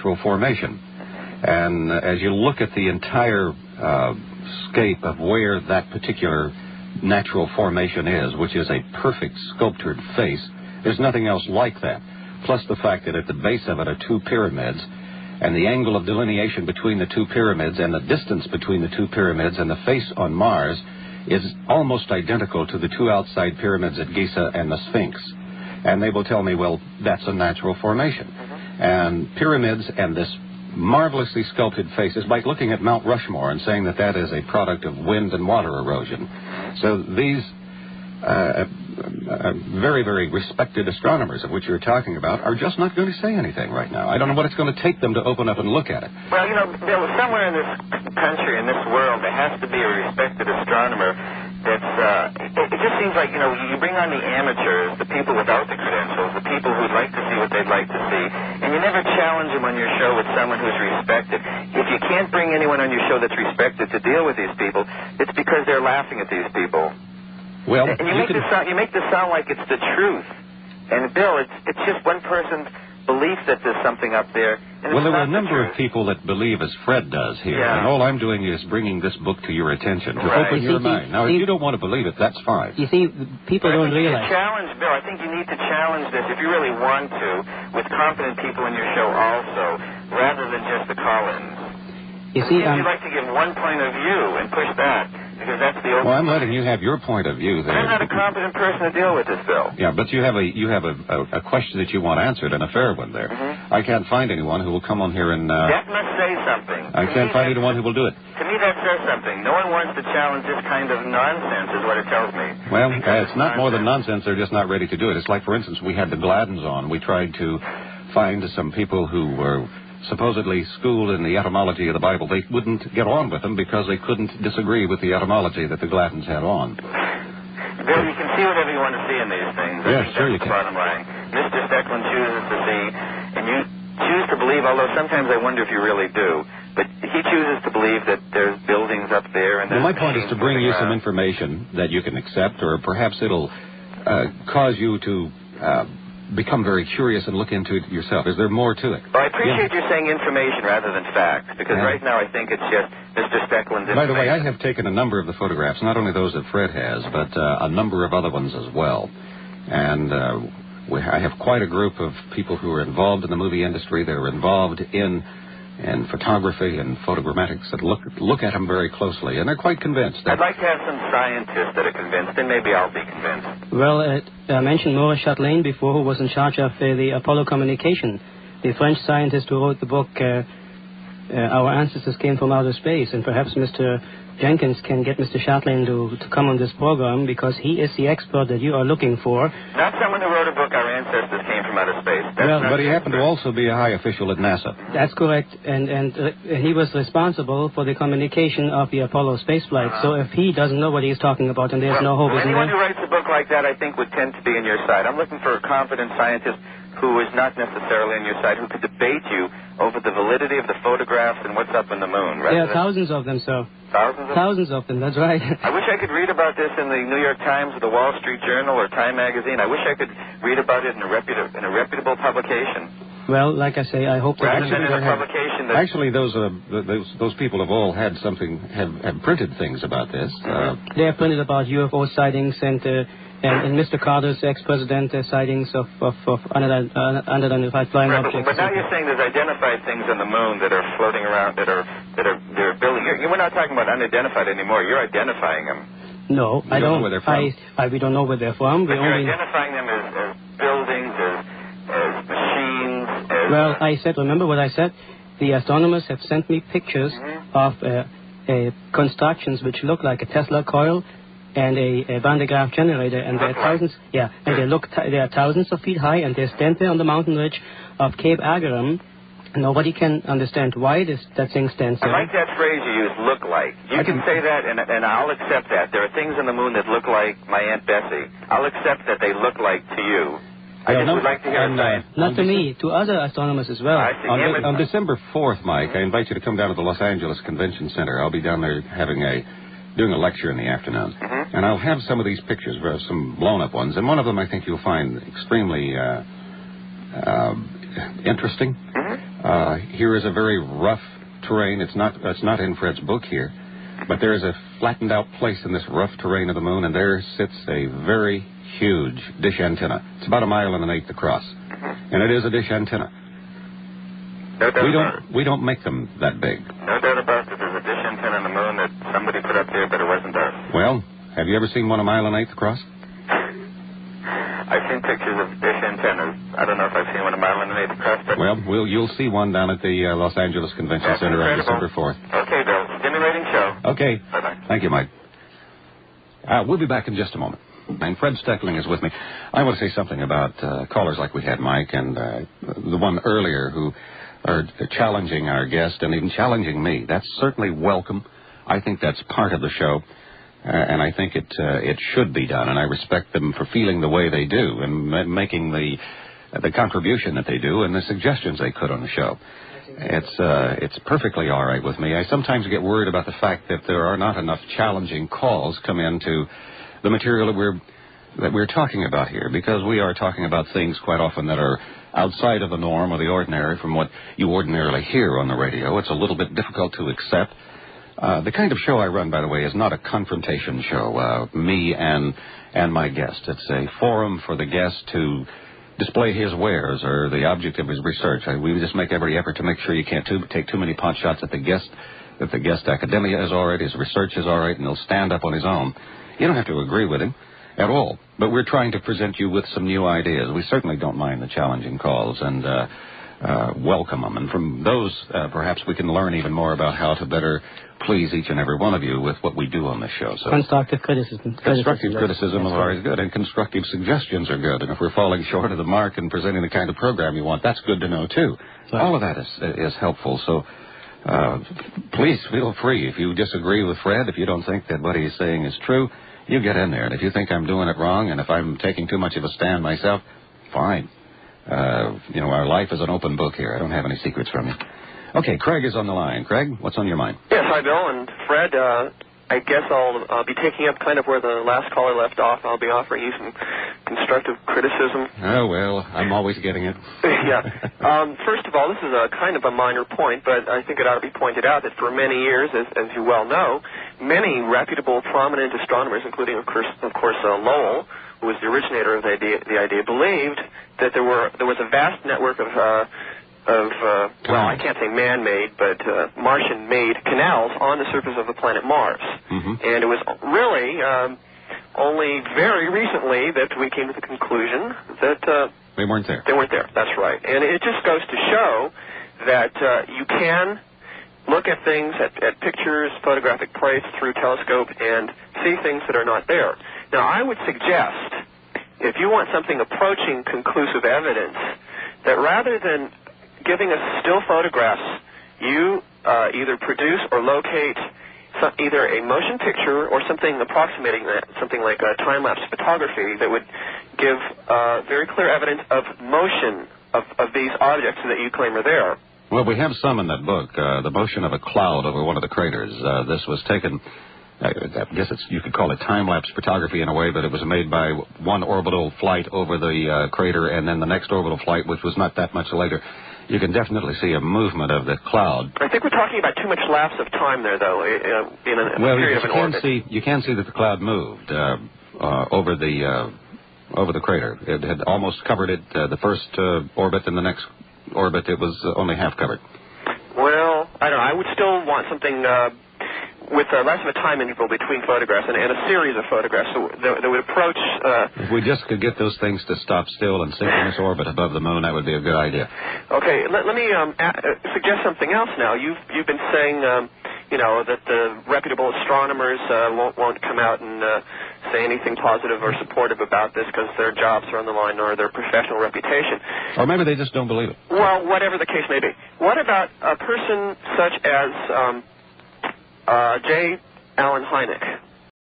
natural formation. And as you look at the entire scape of where that particular natural formation is, which is a perfect sculptured face, there's nothing else like that. Plus the fact that at the base of it are two pyramids, and the angle of delineation between the two pyramids and the distance between the two pyramids and the face on Mars is almost identical to the two outside pyramids at Giza and the Sphinx. And they will tell me, well, that's a natural formation. And pyramids and this marvelously sculpted face is like looking at Mount Rushmore and saying that that is a product of wind and water erosion. So these very, very respected astronomers of which you're talking about are just not going to say anything right now. I don't know what it's going to take them to open up and look at it. Well, you know, Bill, somewhere in this country, in this world, there has to be a respected astronomer that's, it just seems like, you know, you bring on the amateurs, the people without the credentials, the people who'd like to see what they'd like to see, and you never challenge them on your show with someone who's respected. If you can't bring anyone on your show that's respected to deal with these people, it's because they're laughing at these people. Well, and you make this sound like it's the truth. And, Bill, it's just one person's belief that there's something up there. And well, there are a number of people that believe as Fred does here, and all I'm doing is bringing this book to your attention, to open your mind. Now, if you don't want to believe it, that's fine. You see, people don't realize. Bill, I think you need to challenge this, if you really want to, with competent people in your show also, rather than just the call-ins. You see, you'd like to give one point of view and push that. Because that's the open. Well, I'm letting you have your point of view there. I'm not a competent person to deal with this, Bill. Yeah, but you have a question that you want answered, and a fair one there. I can't find anyone who will come on here and... that must say something. I can't find anyone who will do it. To me, that says something. No one wants to challenge this kind of nonsense, is what it tells me. Well, it's not more than nonsense. They're just not ready to do it. It's like, for instance, we had the Gladdens on. We tried to find some people who were supposedly schooled in the etymology of the Bible. They wouldn't get on with them because they couldn't disagree with the etymology that the Gladdens had on. Bill, you can see whatever you want to see in these things. Yes, sure you can. Bottom line. Mr. Steckling chooses to see, and you choose to believe, although sometimes I wonder if you really do, but he chooses to believe that there's buildings up there. And well, my point is to bring you some information that you can accept, or perhaps it'll cause you to... become very curious and look into it yourself. Is there more to it? Well, I appreciate you saying information rather than facts, because right now I think it's just Mr. Steckling's information. By the way, I have taken a number of the photographs, not only those that Fred has, but a number of other ones as well. And I have quite a group of people who are involved in the movie industry. They're involved in photography and photogrammatics that look at them very closely, and they're quite convinced. I'd like to have some scientists that are convinced, and maybe I'll be convinced. Well, I mentioned Maurice Chatelain before, who was in charge of the Apollo communication, the French scientist who wrote the book Our Ancestors Came from Outer Space, and perhaps Mr. Jenkins can get Mr. Chatelain to come on this program, because he is the expert that you are looking for. Not someone who wrote a book, Our Ancestors Came from Outer Space. But he happened to also be a high official at NASA. That's correct, and he was responsible for the communication of the Apollo spaceflight. So if he doesn't know what he's talking about, and there's no hope, isn't there? Anyone who writes a book like that, I think, would tend to be on your side. I'm looking for a competent scientist who is not necessarily on your side, who could debate you over the validity of the photographs and what's up in the moon. There are thousands of them, sir. Thousands of them, that's right. I wish I could read about this in the New York Times or the Wall Street Journal or Time Magazine. I wish I could read about it in a reputable publication. Well, like I say, I hope that... Rather than in a publication that... Actually, those people have all had something, have printed things about this. They have printed about UFO sightings and Mr. Carter's ex-president sightings of unidentified flying objects. But now you're saying there's identified things on the moon that are floating around, they're building. We're not talking about unidentified anymore. You're identifying them. No, I don't. Know where they're from. We don't know where they're from. But you're identifying them as buildings, as machines. Well, I said, remember what I said? The astronomers have sent me pictures of constructions which look like a Tesla coil and a Van de Graaff generator, and there are thousands. Yeah, and they are thousands of feet high, and they stand there on the mountain ridge of Cape Agaram. Nobody can understand why that thing stands there. I like that phrase you use, look like. You can say that, and I'll accept that. There are things on the moon that look like my Aunt Bessie. I'll accept that they look like to you. I just would like to hear it. Not to me, to other astronomers as well. On December 4th, Mike, I invite you to come down to the Los Angeles Convention Center. I'll be down there doing a lecture in the afternoon. And I'll have some of these pictures, some blown-up ones, and one of them I think you'll find extremely interesting. Here is a very rough terrain. It's not in Fred's book here, but there is a flattened out place in this rough terrain of the moon, and there sits a very huge dish antenna. It's about 1.1 miles across, and it is a dish antenna. We don't make them that big. No doubt about it. There's a dish antenna on the moon that somebody put up there, but it wasn't us. Well, have you ever seen one 1.1 miles across? I've seen pictures of dish antennas. I don't know if I've seen one 1.1 miles across, but... Well, you'll see one down at the Los Angeles Convention Center on December 4th. Okay, Bill. Stimulating show. Okay. Bye-bye. Thank you, Mike. We'll be back in just a moment. And Fred Steckling is with me. I want to say something about callers like we had, Mike, and the one earlier who are challenging our guest and even challenging me. That's certainly welcome. I think that's part of the show, and I think it should be done, and I respect them for feeling the way they do and making the contribution that they do and the suggestions they put on the show. It's perfectly all right with me. I sometimes get worried about the fact that there are not enough challenging calls come into the material that we're talking about here, because we are talking about things quite often that are outside of the norm or the ordinary from what you ordinarily hear on the radio. It's a little bit difficult to accept. The kind of show I run, by the way, is not a confrontation show, me and my guest. It's a forum for the guest to display his wares or the object of his research. We just make every effort to make sure you can't take too many pot shots at the guest, that the guest academia is all right, his research is all right, and he'll stand up on his own. You don't have to agree with him at all, but we're trying to present you with some new ideas. We certainly don't mind the challenging calls and welcome them. And from those, perhaps we can learn even more about how to better please each and every one of you with what we do on this show. So constructive criticism. Constructive criticism is always good, and constructive suggestions are good. And if we're falling short of the mark and presenting the kind of program you want, that's good to know, too. Right. All of that is helpful. So please feel free. If you disagree with Fred, if you don't think that what he's saying is true, you get in there. And if you think I'm doing it wrong, and if I'm taking too much of a stand myself, fine. Our life is an open book here. I don't have any secrets from you. Okay, Craig is on the line. Craig, what's on your mind? Yes, hi, Bill. And Fred, I guess I'll be taking up kind of where the last caller left off. I'll be offering you some constructive criticism. Oh, well, I'm always getting it. Yeah. First of all, this is a kind of a minor point, but I think it ought to be pointed out that for many years, as you well know, many reputable, prominent astronomers, including, of course, Lowell, who was the originator of the idea, believed that there was a vast network of well, I can't say man-made, but Martian-made canals on the surface of the planet Mars. Mm-hmm. And it was really only very recently that we came to the conclusion that they weren't there. They weren't there, that's right. And it just goes to show that you can look at things, at pictures, photographic plates through telescope, and see things that are not there. Now, I would suggest, if you want something approaching conclusive evidence, that rather than giving us still photographs, you either produce or locate either a motion picture or something approximating that, something like a time-lapse photography that would give very clear evidence of motion of these objects that you claim are there. Well, we have some in that book, the motion of a cloud over one of the craters. This was taken, I guess you could call it time-lapse photography in a way, but it was made by one orbital flight over the crater and then the next orbital flight, which was not that much later. You can definitely see a movement of the cloud. I think we're talking about too much lapse of time there, though, in a period of an orbit. You can see that the cloud moved over the crater. It had almost covered it, the first orbit, and the next orbit it was only half covered. Well, I don't know. I would still want something with less of a time interval between photographs and a series of photographs that would approach... If we just could get those things to stop still and synchronous orbit above the moon, that would be a good idea. Okay, let me suggest something else now. You've been saying, that the reputable astronomers won't come out and say anything positive or supportive about this because their jobs are on the line or their professional reputation. Or maybe they just don't believe it. Well, whatever the case may be. What about a person such as J. Allen Hynek,